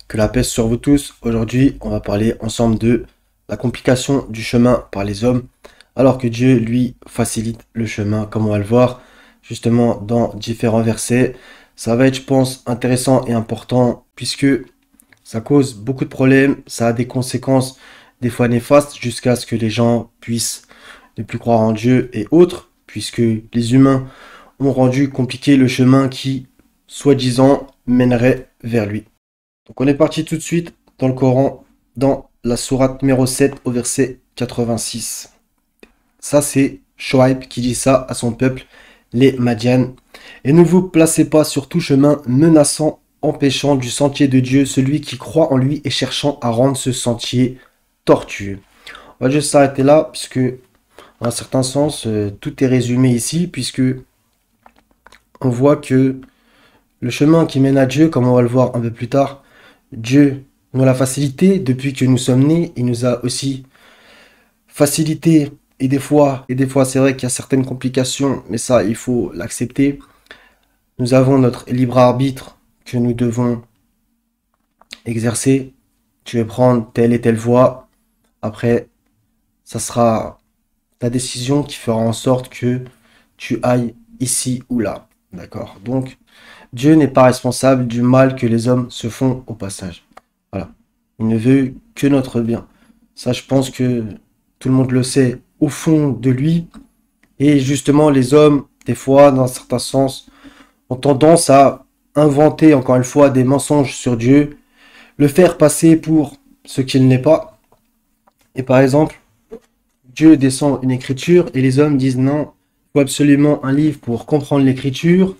Que la paix soit sur vous tous. Aujourd'hui, on va parler ensemble de la complication du chemin par les hommes, alors que Dieu, lui, facilite le chemin, comme on va le voir justement dans différents versets. Ça va être, je pense, intéressant et important, puisque ça cause beaucoup de problèmes, ça a des conséquences des fois néfastes, jusqu'à ce que les gens puissent ne plus croire en Dieu et autres, puisque les humains ont rendu compliqué le chemin qui, soi-disant, mènerait vers lui. Donc on est parti tout de suite dans le Coran, dans la sourate numéro 7 au verset 86. Ça c'est Shoaib qui dit ça à son peuple, les Madian. Et ne vous placez pas sur tout chemin menaçant, empêchant du sentier de Dieu celui qui croit en lui et cherchant à rendre ce sentier tortueux. On va juste s'arrêter là, puisque dans un certain sens, tout est résumé ici, puisque on voit que le chemin qui mène à Dieu, comme on va le voir un peu plus tard, Dieu nous l'a facilité depuis que nous sommes nés. Il nous a aussi facilité. Et des fois, c'est vrai qu'il y a certaines complications, mais ça, il faut l'accepter. Nous avons notre libre arbitre que nous devons exercer. Tu veux prendre telle et telle voie. Après, ça sera ta décision qui fera en sorte que tu ailles ici ou là. D'accord? Donc, Dieu n'est pas responsable du mal que les hommes se font au passage. Voilà. Il ne veut que notre bien. Ça, je pense que tout le monde le sait au fond de lui. Et justement, les hommes, des fois, dans un certain sens, ont tendance à inventer, encore une fois, des mensonges sur Dieu, le faire passer pour ce qu'il n'est pas. Et par exemple, Dieu descend une écriture et les hommes disent non, il faut absolument un livre pour comprendre l'écriture.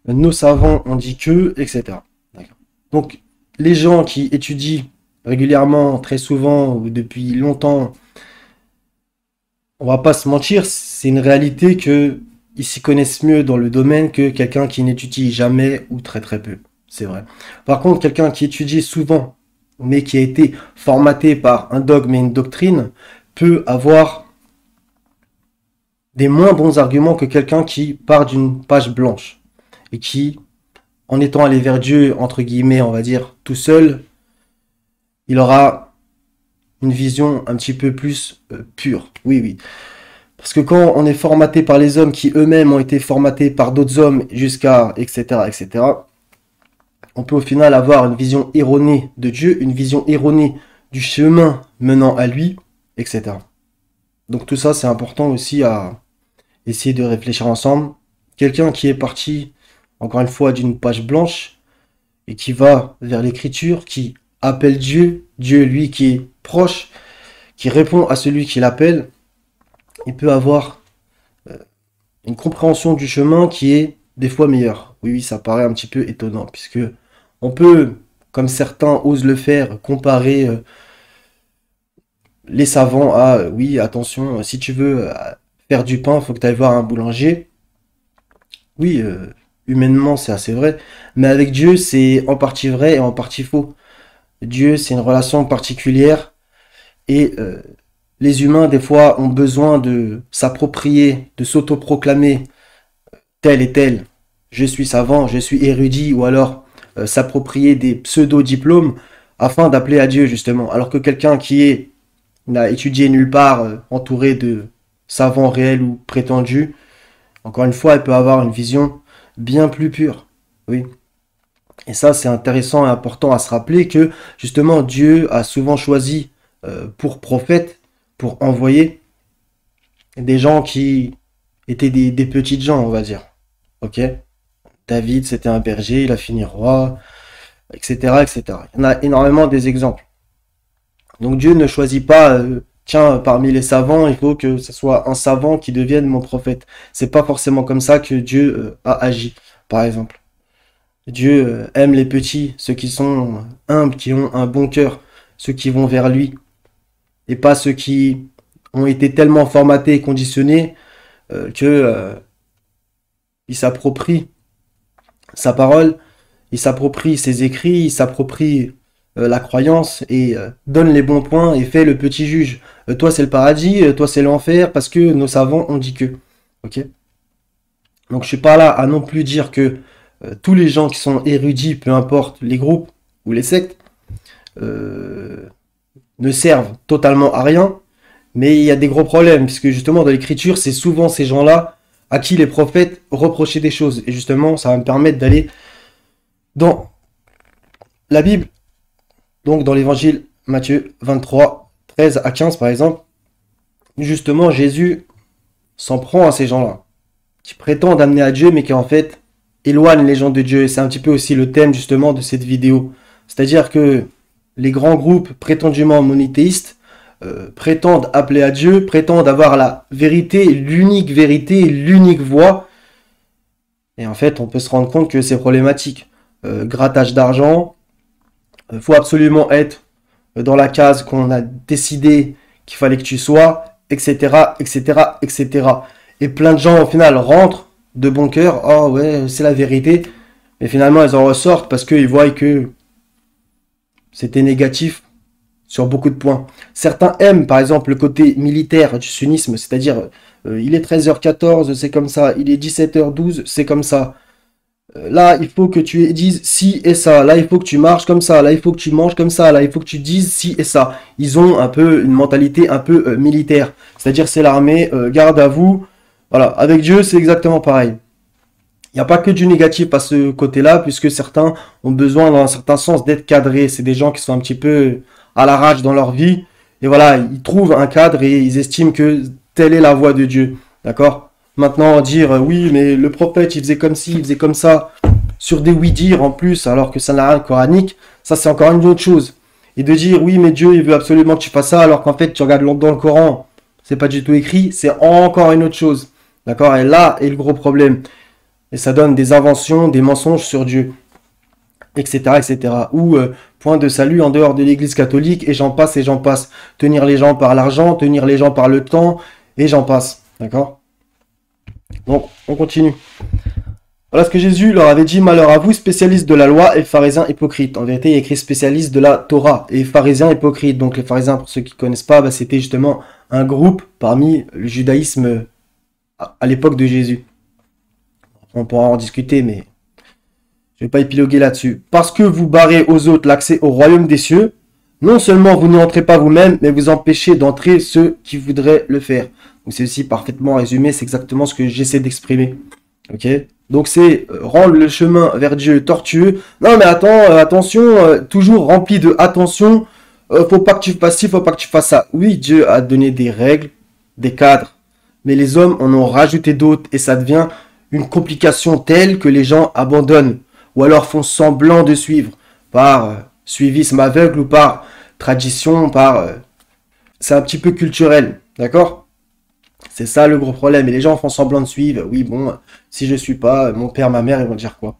Nos savants ont dit que, etc. Donc, les gens qui étudient régulièrement, très souvent ou depuis longtemps, on va pas se mentir, c'est une réalité que ils s'y connaissent mieux dans le domaine que quelqu'un qui n'étudie jamais ou très très peu. C'est vrai. Par contre, quelqu'un qui étudie souvent, mais qui a été formaté par un dogme et une doctrine, peut avoir des moins bons arguments que quelqu'un qui part d'une page blanche et qui, en étant allé vers Dieu, entre guillemets, on va dire, tout seul, il aura une vision un petit peu plus pure. Oui, oui. Parce que quand on est formaté par les hommes qui eux-mêmes ont été formatés par d'autres hommes jusqu'à, etc., etc., on peut au final avoir une vision erronée de Dieu, une vision erronée du chemin menant à lui, etc. Donc tout ça, c'est important aussi à essayer de réfléchir ensemble. Quelqu'un qui est parti, encore une fois, d'une page blanche, et qui va vers l'écriture, qui appelle Dieu, Dieu lui qui est proche, qui répond à celui qui l'appelle, il peut avoir une compréhension du chemin qui est des fois meilleure. Oui, oui, ça paraît un petit peu étonnant, puisque on peut, comme certains osent le faire, comparer les savants à, oui, attention, si tu veux faire du pain, il faut que tu ailles voir un boulanger. Oui, humainement, c'est assez vrai, mais avec Dieu, c'est en partie vrai et en partie faux. Dieu, c'est une relation particulière et les humains, des fois, ont besoin de s'approprier, de s'autoproclamer tel et tel. Je suis savant, je suis érudit, ou alors s'approprier des pseudo-diplômes afin d'appeler à Dieu, justement. Alors que quelqu'un qui n'a étudié nulle part, entouré de savants réels ou prétendus, encore une fois, elle peut avoir une vision bien plus pure. Oui. Et ça, c'est intéressant et important à se rappeler que justement Dieu a souvent choisi pour prophète, pour envoyer des gens qui étaient des petites gens, on va dire. Ok? David, c'était un berger, il a fini roi, etc., etc. Il y en a énormément des exemples. Donc Dieu ne choisit pas, tiens, parmi les savants, il faut que ce soit un savant qui devienne mon prophète. C'est pas forcément comme ça que Dieu a agi, par exemple. Dieu aime les petits, ceux qui sont humbles, qui ont un bon cœur, ceux qui vont vers lui, et pas ceux qui ont été tellement formatés et conditionnés que ils s'approprient sa parole, ils s'approprient ses écrits, ils s'approprient la croyance et donnent les bons points et fait le petit juge. Toi c'est le paradis, toi c'est l'enfer, parce que nos savants ont dit que. Ok. Donc je suis pas là à non plus dire que tous les gens qui sont érudits, peu importe les groupes ou les sectes, euh, ne servent totalement à rien, mais il y a des gros problèmes, puisque justement dans l'écriture, c'est souvent ces gens-là à qui les prophètes reprochaient des choses. Et justement, ça va me permettre d'aller dans la Bible, donc dans l'évangile Matthieu 23, 13 à 15 par exemple. Justement, Jésus s'en prend à ces gens-là, qui prétendent amener à Dieu, mais qui en fait éloignent les gens de Dieu. Et c'est un petit peu aussi le thème justement de cette vidéo. C'est-à-dire que les grands groupes prétendument monothéistes prétendent appeler à Dieu, prétendent avoir la vérité, l'unique voie. Et en fait, on peut se rendre compte que c'est problématique. Grattage d'argent, faut absolument être dans la case qu'on a décidé qu'il fallait que tu sois, etc., etc., etc. Et plein de gens, au final, rentrent de bon cœur, oh ouais, c'est la vérité, mais finalement, ils en ressortent parce qu'ils voient que c'était négatif sur beaucoup de points. Certains aiment, par exemple, le côté militaire du sunnisme, c'est-à-dire, il est 13h14, c'est comme ça, il est 17h12, c'est comme ça. Là, il faut que tu dises ci et ça. Là, il faut que tu marches comme ça. Là, il faut que tu manges comme ça. Là, il faut que tu dises ci et ça. Ils ont un peu une mentalité un peu militaire. C'est-à-dire, c'est l'armée, garde à vous. Voilà, avec Dieu, c'est exactement pareil. Il n'y a pas que du négatif à ce côté-là, puisque certains ont besoin, dans un certain sens, d'être cadrés. C'est des gens qui sont un petit peu à la rage dans leur vie. Et voilà, ils trouvent un cadre et ils estiment que telle est la voie de Dieu. D'accord? Maintenant, dire oui, mais le prophète, il faisait comme ci, il faisait comme ça, sur des oui-dire en plus, alors que ça n'a rien de coranique, ça c'est encore une autre chose. Et de dire oui, mais Dieu, il veut absolument que tu fasses ça, alors qu'en fait, tu regardes dans le Coran, c'est pas du tout écrit, c'est encore une autre chose. D'accord? Et là est le gros problème. Et ça donne des inventions, des mensonges sur Dieu, etc., etc. Ou point de salut en dehors de l'église catholique, et j'en passe, et j'en passe. Tenir les gens par l'argent, tenir les gens par le temps, et j'en passe. D'accord? Donc, on continue. Voilà ce que Jésus leur avait dit, malheur à vous, spécialistes de la loi et pharisiens hypocrites. En vérité, il y a écrit spécialistes de la Torah et pharisiens hypocrites. Donc, les pharisiens, pour ceux qui ne connaissent pas, bah, c'était justement un groupe parmi le judaïsme à l'époque de Jésus. On pourra en discuter, mais je ne vais pas épiloguer là-dessus. Parce que vous barrez aux autres l'accès au royaume des cieux, non seulement vous n'y entrez pas vous-même, mais vous empêchez d'entrer ceux qui voudraient le faire. Donc c'est aussi parfaitement résumé, c'est exactement ce que j'essaie d'exprimer. Ok? Donc c'est rendre le chemin vers Dieu tortueux. Non mais attends, attention, toujours rempli de attention, faut pas que tu fasses ci, faut pas que tu fasses ça. Oui, Dieu a donné des règles, des cadres, mais les hommes en ont rajouté d'autres et ça devient une complication telle que les gens abandonnent ou alors font semblant de suivre par suivisme aveugle ou par tradition, par... c'est un petit peu culturel, d'accord? C'est ça le gros problème. Et les gens font semblant de suivre. Oui, bon, si je suis pas, mon père, ma mère, ils vont dire quoi?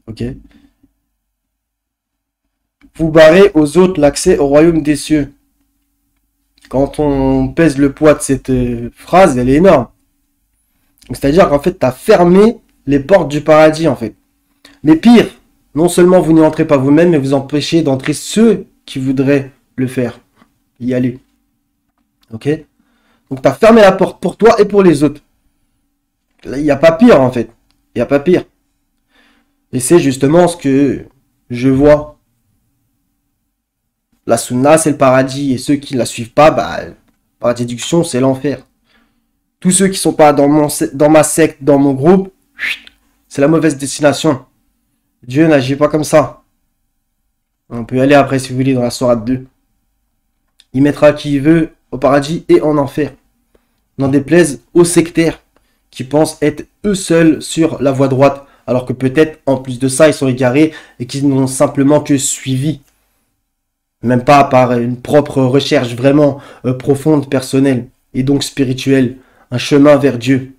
Ok? Vous barrez aux autres l'accès au royaume des cieux. Quand on pèse le poids de cette phrase, elle est énorme. C'est-à-dire qu'en fait, tu as fermé les portes du paradis, en fait. Mais pire, non seulement vous n'y entrez pas vous-même, mais vous empêchez d'entrer ceux qui voudraient le faire, y aller. Ok? Donc, tu as fermé la porte pour toi et pour les autres. Il n'y a pas pire, en fait. Il n'y a pas pire. Et c'est justement ce que je vois. La sunna, c'est le paradis. Et ceux qui ne la suivent pas, bah, par déduction, c'est l'enfer. Tous ceux qui ne sont pas dans ma secte, dans mon groupe, c'est la mauvaise destination. Dieu n'agit pas comme ça. On peut y aller après, si vous voulez, dans la sourate 2. Il mettra qui il veut au paradis et en enfer. N'en déplaise aux sectaires qui pensent être eux seuls sur la voie droite, alors que peut-être, en plus de ça, ils sont égarés et qu'ils n'ont simplement que suivi. Même pas par une propre recherche vraiment profonde, personnelle, et donc spirituelle. Un chemin vers Dieu.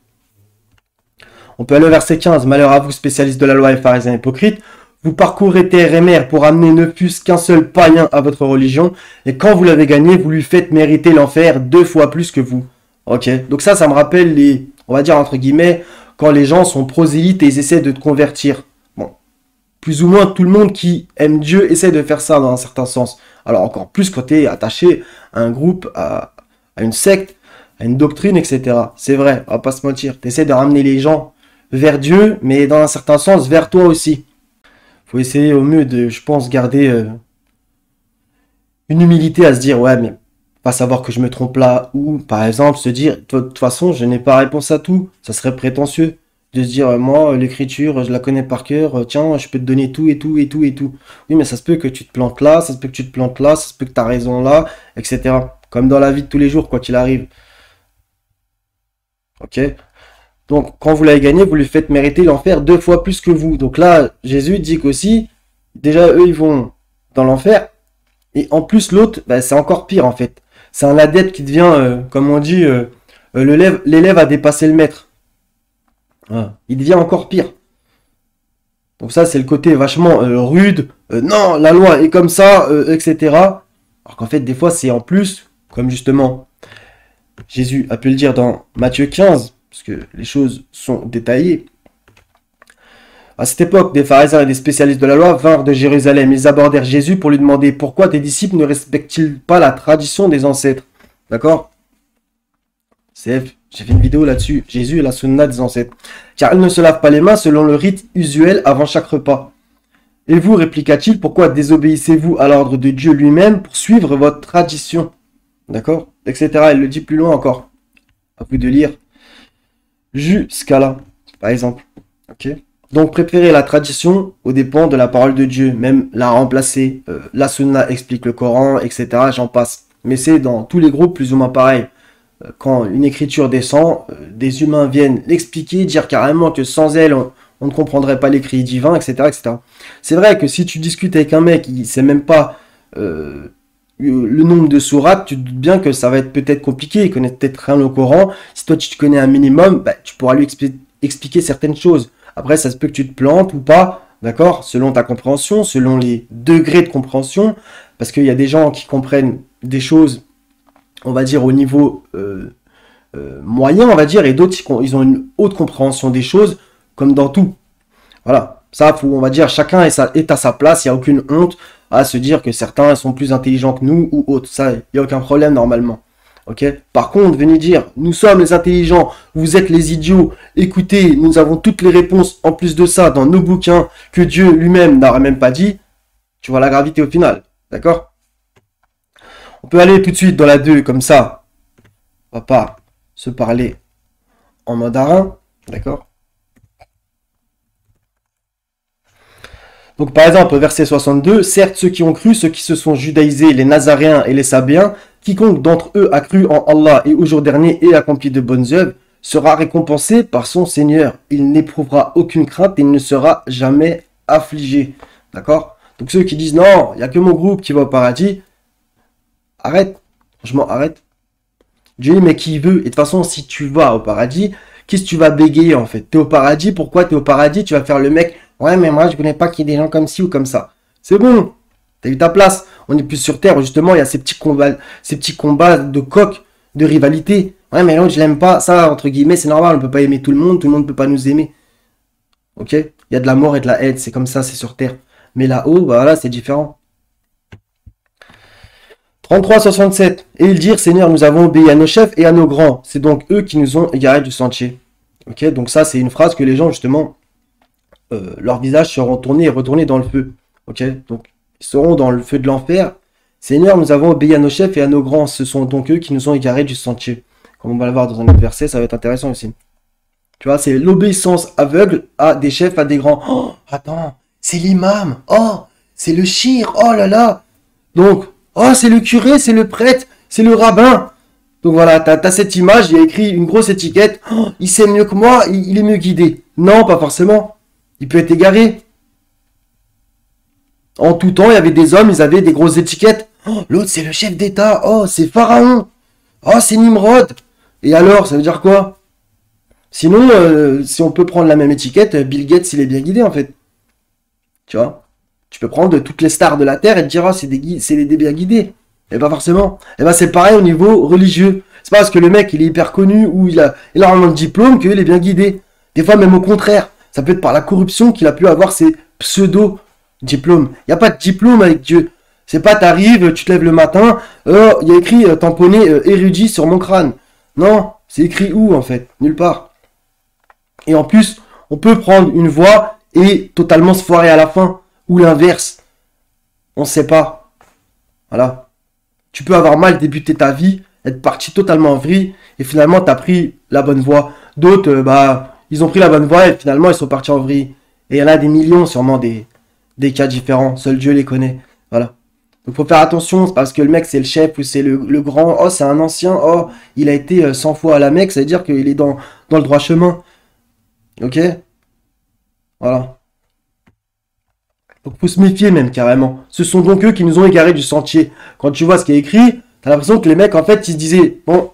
On peut aller au verset 15. Malheur à vous, spécialistes de la loi et pharisiens hypocrites. Vous parcourez terre et mer pour amener ne fût-ce qu'un seul païen à votre religion. Et quand vous l'avez gagné, vous lui faites mériter l'enfer 2 fois plus que vous. Ok. Donc ça me rappelle les, on va dire entre guillemets, quand les gens sont prosélytes et ils essaient de te convertir. Bon. Plus ou moins tout le monde qui aime Dieu essaie de faire ça dans un certain sens. Alors encore plus quand tu es attaché à un groupe, à une secte, à une doctrine, etc. C'est vrai, on va pas se mentir. Tu essaies de ramener les gens vers Dieu, mais dans un certain sens, vers toi aussi. Faut essayer au mieux de, je pense, garder une humilité à se dire, ouais, mais pas savoir que je me trompe là, ou par exemple se dire, de toute façon, je n'ai pas réponse à tout, ça serait prétentieux de se dire, moi, l'écriture, je la connais par cœur, tiens, je peux te donner tout et tout et tout et tout. Oui, mais ça se peut que tu te plantes là, ça se peut que tu te plantes là, ça se peut que tu as raison là, etc. Comme dans la vie de tous les jours, quoi qu'il arrive. Ok? Donc, quand vous l'avez gagné, vous lui faites mériter l'enfer 2 fois plus que vous. Donc là, Jésus dit qu'aussi, déjà, eux, ils vont dans l'enfer, et en plus, l'autre, bah, c'est encore pire en fait. C'est un adepte qui devient, comme on dit, l'élève a dépassé le maître. Voilà. Il devient encore pire. Donc ça, c'est le côté vachement rude. Non, la loi est comme ça, etc. Alors qu'en fait, des fois, c'est en plus, comme justement Jésus a pu le dire dans Matthieu 15, parce que les choses sont détaillées. À cette époque, des pharisiens et des spécialistes de la loi vinrent de Jérusalem. Ils abordèrent Jésus pour lui demander pourquoi tes disciples ne respectent-ils pas la tradition des ancêtres. D'accord? CF, j'ai fait une vidéo là-dessus. Jésus et la sunna des ancêtres. Car ils ne se lavent pas les mains selon le rite usuel avant chaque repas. Et vous, répliqua-t-il, pourquoi désobéissez-vous à l'ordre de Dieu lui-même pour suivre votre tradition? D'accord? Etc. Elle le dit plus loin encore. À vous de lire jusqu'à là, par exemple. Ok? Donc préférer la tradition aux dépens de la parole de Dieu, même la remplacer. La sunna explique le Coran, etc. J'en passe. Mais c'est dans tous les groupes plus ou moins pareil. Quand une écriture descend, des humains viennent l'expliquer, dire carrément que sans elle, on ne comprendrait pas l'écrit divin, etc. etc. C'est vrai que si tu discutes avec un mec qui ne sait même pas le nombre de sourates, tu te doutes bien que ça va être peut-être compliqué, il connaît peut-être rien au Coran. Si toi tu te connais un minimum, bah, tu pourras lui expliquer certaines choses. Après, ça se peut que tu te plantes ou pas, d'accord? Selon ta compréhension, selon les degrés de compréhension, parce qu'il y a des gens qui comprennent des choses, on va dire, au niveau moyen, on va dire, et d'autres, ils ont une haute compréhension des choses, comme dans tout. Voilà. Ça, faut, on va dire, chacun est à sa place, il n'y a aucune honte à se dire que certains sont plus intelligents que nous ou autres. Ça, il n'y a aucun problème normalement. Ok. Par contre, venir dire, nous sommes les intelligents, vous êtes les idiots, écoutez, nous avons toutes les réponses en plus de ça dans nos bouquins que Dieu lui-même n'aurait même pas dit, tu vois la gravité au final. D'accord? On peut aller tout de suite dans la 2 comme ça. On va pas se parler en mandarin. D'accord? Donc par exemple, verset 62, certes ceux qui ont cru, ceux qui se sont judaïsés, les Nazaréens et les Sabéens, quiconque d'entre eux a cru en Allah et au jour dernier et accompli de bonnes œuvres, sera récompensé par son Seigneur. Il n'éprouvera aucune crainte et il ne sera jamais affligé. D'accord? Donc ceux qui disent non, il n'y a que mon groupe qui va au paradis, arrête. Franchement, arrête. Dieu dit, mais qui veut? Et de toute façon, si tu vas au paradis, qu'est-ce que tu vas bégayer en fait? T'es au paradis, pourquoi t'es au paradis? Tu vas faire le mec, ouais, mais moi je connais pas qu'il y ait des gens comme ci ou comme ça. C'est bon, t'as eu ta place. On est plus sur Terre, où justement, il y a ces petits combats de coq, de rivalité. Ouais, mais l'autre, je l'aime pas. Ça, entre guillemets, c'est normal, on peut pas aimer tout le monde peut pas nous aimer. Ok? Il y a de la mort et de la haine, c'est comme ça, c'est sur Terre. Mais là-haut, bah voilà, c'est différent. 33-67. Et ils dirent, Seigneur, nous avons obéi à nos chefs et à nos grands. C'est donc eux qui nous ont égarés du sentier. Ok, donc ça, c'est une phrase que les gens, justement, leurs visages seront tournés et retournés dans le feu. Ok, donc ils seront dans le feu de l'enfer. Seigneur, nous avons obéi à nos chefs et à nos grands. Ce sont donc eux qui nous ont égarés du sentier. Comme on va le voir dans un autre verset, ça va être intéressant aussi. Tu vois, c'est l'obéissance aveugle à des chefs, à des grands. Oh, attends, c'est l'imam. Oh, c'est le shir. Oh là là. Donc, oh, c'est le curé, c'est le prêtre, c'est le rabbin. Donc voilà, t'as cette image, il y a écrit une grosse étiquette. Oh, il sait mieux que moi, il est mieux guidé. Non, pas forcément. Il peut être égaré. En tout temps, il y avait des hommes, ils avaient des grosses étiquettes. Oh, l'autre, c'est le chef d'État. Oh, c'est Pharaon. Oh, c'est Nimrod. Et alors, ça veut dire quoi? Sinon, si on peut prendre la même étiquette, Bill Gates, il est bien guidé en fait. Tu vois? Tu peux prendre toutes les stars de la Terre et te dire, oh, c'est des bien guidés. Et pas forcément. Et ben c'est pareil au niveau religieux. C'est pas parce que le mec, il est hyper connu ou il a énormément de diplômes qu'il est bien guidé. Des fois, même au contraire. Ça peut être par la corruption qu'il a pu avoir ses pseudo-diplômes. Il n'y a pas de diplôme avec Dieu. C'est pas t'arrives, tu te lèves le matin, il y a écrit tamponné érudit sur mon crâne. Non, c'est écrit où en fait? Nulle part. Et en plus, on peut prendre une voie et totalement se foirer à la fin. Ou l'inverse. On ne sait pas. Voilà. Tu peux avoir mal débuté ta vie, être parti totalement en vrille, et finalement, tu as pris la bonne voie. D'autres, ils ont pris la bonne voie, et finalement, ils sont partis en vrille. Et il y en a des millions, sûrement, des cas différents. Seul Dieu les connaît. Voilà. Donc, faut faire attention, c'est parce que le mec, c'est le chef, ou c'est le grand. Oh, c'est un ancien. Oh, il a été 100 fois à la Mecque, ça veut dire qu'il est dans le droit chemin. Ok? Voilà. Donc faut se méfier même carrément. Ce sont donc eux qui nous ont égarés du sentier. Quand tu vois ce qui est écrit, t'as l'impression que les mecs en fait ils se disaient bon,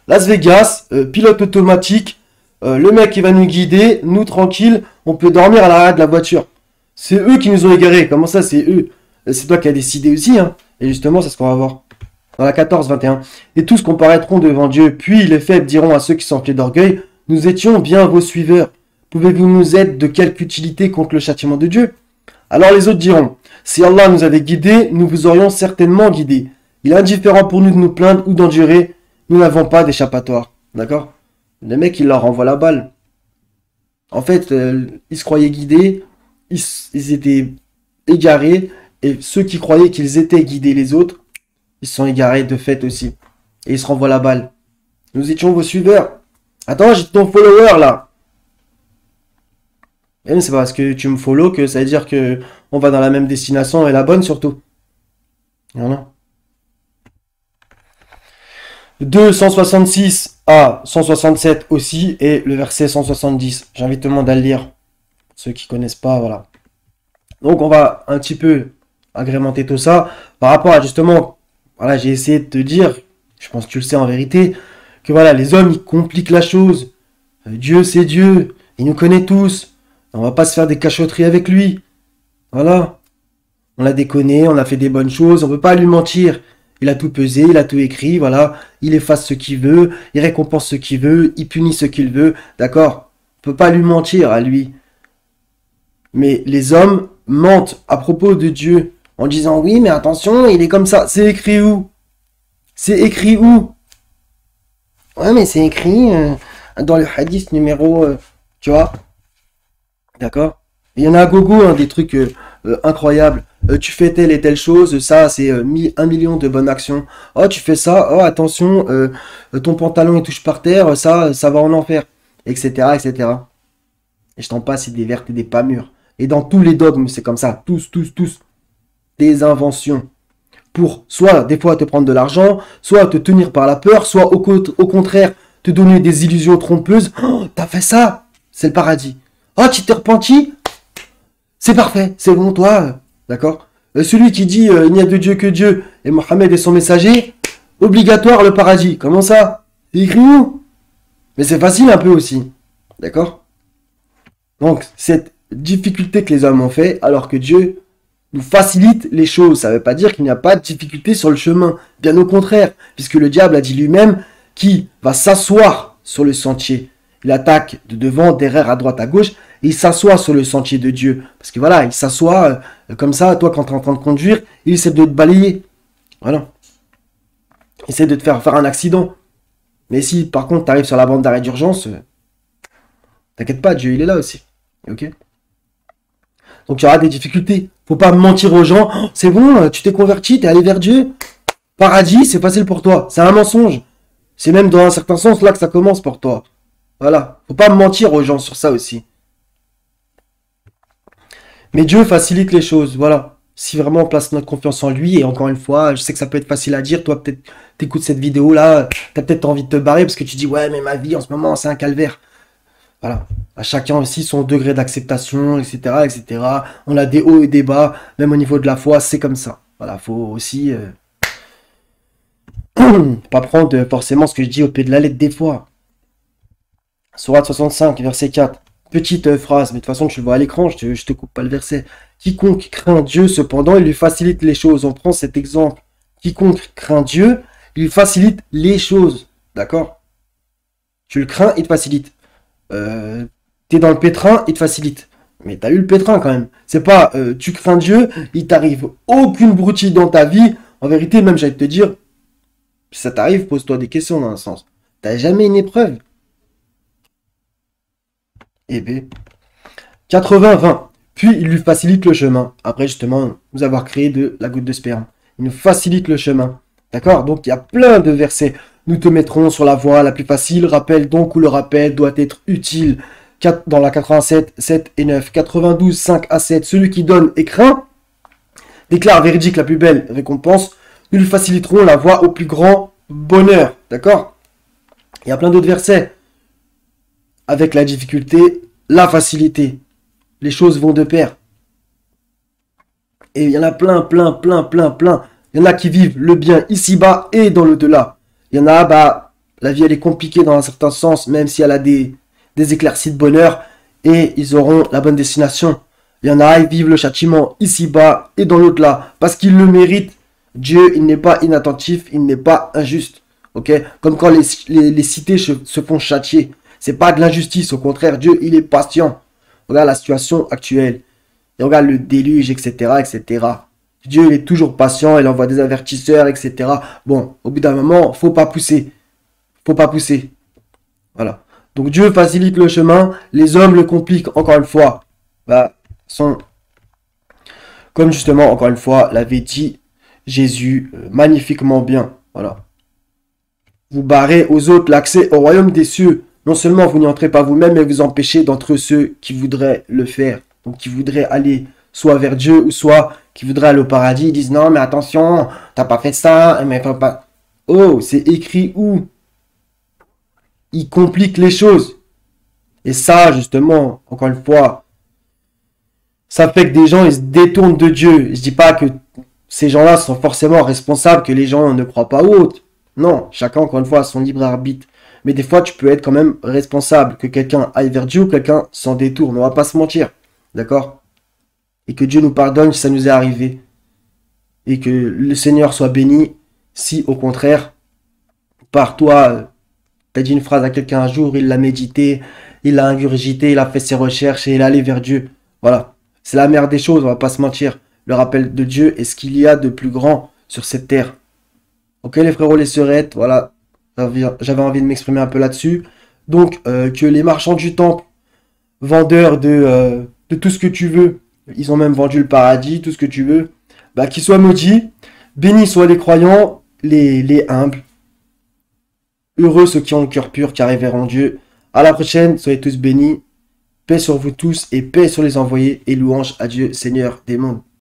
Las Vegas, pilote automatique, le mec il va nous guider, nous tranquille, on peut dormir à l'arrière de la voiture. C'est eux qui nous ont égarés. Comment ça c'est eux? C'est toi qui as décidé aussi hein. Et justement c'est ce qu'on va voir. Dans la 14-21. Et tous comparaîtront devant Dieu, puis les faibles diront à ceux qui sont emplis d'orgueil, nous étions bien vos suiveurs. Pouvez-vous nous être de quelque utilité contre le châtiment de Dieu? Alors les autres diront, si Allah nous avait guidés, nous vous aurions certainement guidés. Il est indifférent pour nous de nous plaindre ou d'endurer, nous n'avons pas d'échappatoire. D'accord? Les mecs, ils leur renvoient la balle. En fait, ils se croyaient guidés, ils étaient égarés, et ceux qui croyaient qu'ils étaient guidés les autres, ils se sont égarés de fait aussi. Et ils se renvoient la balle. Nous étions vos suiveurs. Attends, j'ai ton follower là. Et c'est parce que tu me follow que ça veut dire que on va dans la même destination et la bonne surtout. Voilà. De 166 à 167 aussi et le verset 170. J'invite tout le monde à le lire. Ceux qui connaissent pas, voilà. Donc on va un petit peu agrémenter tout ça par rapport à justement, voilà, j'ai essayé de te dire, je pense que tu le sais en vérité, que voilà, les hommes ils compliquent la chose. Dieu c'est Dieu, il nous connaît tous. On va pas se faire des cachotteries avec lui. Voilà. On l'a déconné, on a fait des bonnes choses, on peut pas lui mentir. Il a tout pesé, il a tout écrit, voilà. Il efface ce qu'il veut, il récompense ce qu'il veut, il punit ce qu'il veut. D'accord? On peut pas lui mentir à lui. Mais les hommes mentent à propos de Dieu en disant oui, mais attention, il est comme ça. C'est écrit où? C'est écrit où? Ouais, mais c'est écrit dans le hadith numéro... tu vois? D'accord? Il y en a à gogo, hein, des trucs incroyables. Tu fais telle et telle chose, ça c'est 1 million de bonnes actions. Oh, tu fais ça, oh attention, ton pantalon il touche par terre, ça va en enfer, etc., etc. Et je t'en passe, c'est des vertes et des pas mûres. Et dans tous les dogmes, c'est comme ça, tous. Des inventions. Pour soit des fois te prendre de l'argent, soit te tenir par la peur, soit au contraire te donner des illusions trompeuses. Oh, t'as fait ça, c'est le paradis. Oh, tu t'es repenti? C'est parfait, c'est bon, toi. D'accord? Celui qui dit il n'y a de Dieu que Dieu et Mohammed est son messager, obligatoire le paradis. Comment ça? C'est écrit où? Mais c'est facile un peu aussi. D'accord? Donc, cette difficulté que les hommes ont fait, alors que Dieu nous facilite les choses. Ça ne veut pas dire qu'il n'y a pas de difficulté sur le chemin. Bien au contraire, puisque le diable a dit lui-même qu'il va s'asseoir sur le sentier. Il attaque de devant, derrière, à droite, à gauche, et il s'assoit sur le sentier de Dieu. Parce que voilà, il s'assoit comme ça, toi quand tu es en train de conduire, il essaie de te balayer. Voilà. Il essaie de te faire un accident. Mais si par contre tu arrives sur la bande d'arrêt d'urgence, t'inquiète pas, Dieu il est là aussi. Ok? Donc il y aura des difficultés. Faut pas mentir aux gens. Oh, c'est bon, tu t'es converti, t'es allé vers Dieu. Paradis, c'est facile pour toi. C'est un mensonge. C'est même dans un certain sens là que ça commence pour toi. Voilà. Faut pas mentir aux gens sur ça aussi. Mais Dieu facilite les choses, voilà. Si vraiment on place notre confiance en lui, et encore une fois, je sais que ça peut être facile à dire, toi peut-être t'écoutes cette vidéo là, t'as peut-être envie de te barrer parce que tu dis ouais mais ma vie en ce moment c'est un calvaire. Voilà. À chacun aussi son degré d'acceptation, etc., etc. On a des hauts et des bas, même au niveau de la foi, c'est comme ça. Voilà, faut aussi pas prendre forcément ce que je dis au pied de la lettre des fois. Sourate 65, verset 4. Petite phrase, mais de toute façon tu le vois à l'écran, je te coupe pas le verset. Quiconque craint Dieu, cependant, il lui facilite les choses. On prend cet exemple. Quiconque craint Dieu, il lui facilite les choses. D'accord? Tu le crains, il te facilite. T'es dans le pétrin, il te facilite. Mais t'as eu le pétrin quand même. C'est pas tu crains Dieu, il t'arrive aucune broutille dans ta vie. En vérité, même j'allais te dire, si ça t'arrive, pose-toi des questions dans un sens. T'as jamais une épreuve. Eh bien, 80-20. Puis il lui facilite le chemin. Après justement, nous avoir créé de la goutte de sperme. Il nous facilite le chemin. D'accord? Donc il y a plein de versets. Nous te mettrons sur la voie la plus facile. Rappelle donc où le rappel doit être utile. Dans la 87, 7 et 9. 92, 5 à 7. Celui qui donne et craint déclare véridique la plus belle récompense. Nous lui faciliterons la voie au plus grand bonheur. D'accord? Il y a plein d'autres versets. Avec la difficulté, la facilité. Les choses vont de pair. Et il y en a plein, plein, plein, plein, plein. Il y en a qui vivent le bien ici-bas et dans l'au-delà. Il y en a, la vie elle est compliquée dans un certain sens, même si elle a des éclaircies de bonheur, et ils auront la bonne destination. Il y en a, ils vivent le châtiment ici-bas et dans l'au-delà, parce qu'ils le méritent. Dieu, il n'est pas inattentif, il n'est pas injuste. Ok? Comme quand les cités se font châtier. C'est pas de l'injustice, au contraire, Dieu, il est patient. Regarde la situation actuelle. Et regarde le déluge, etc., etc. Dieu, il est toujours patient, il envoie des avertisseurs, etc. Bon, au bout d'un moment, faut pas pousser. Faut pas pousser. Voilà. Donc Dieu facilite le chemin, les hommes le compliquent, encore une fois. Sont, comme justement, encore une fois, l'avait dit Jésus, magnifiquement bien. Voilà. Vous barrez aux autres l'accès au royaume des cieux. Non seulement vous n'y entrez pas vous-même, mais vous empêchez d'entre ceux qui voudraient le faire. Donc qui voudraient aller soit vers Dieu ou soit qui voudraient aller au paradis. Ils disent non mais attention, t'as pas fait ça, mais faut pas. Oh, c'est écrit où? Ils compliquent les choses. Et ça, justement, encore une fois, ça fait que des gens ils se détournent de Dieu. Je dis pas que ces gens-là sont forcément responsables, que les gens ne croient pas ou autre. Non, chacun, encore une fois, a son libre arbitre. Mais des fois, tu peux être quand même responsable, que quelqu'un aille vers Dieu ou quelqu'un s'en détourne. On va pas se mentir. D'accord? Et que Dieu nous pardonne si ça nous est arrivé. Et que le Seigneur soit béni si, au contraire, par toi, tu as dit une phrase à quelqu'un un jour, il l'a médité, il l'a ingurgité, il a fait ses recherches et il est allé vers Dieu. Voilà. C'est la meilleure des choses, on va pas se mentir. Le rappel de Dieu est ce qu'il y a de plus grand sur cette terre. Ok les frérots, les sœurettes, voilà. J'avais envie de m'exprimer un peu là-dessus. Donc, que les marchands du temple, vendeurs de tout ce que tu veux, ils ont même vendu le paradis, tout ce que tu veux, qu'ils soient maudits, bénis soient les croyants, les humbles, heureux ceux qui ont le cœur pur, car ils verront Dieu. À la prochaine, soyez tous bénis, paix sur vous tous et paix sur les envoyés, et louange à Dieu, Seigneur des mondes.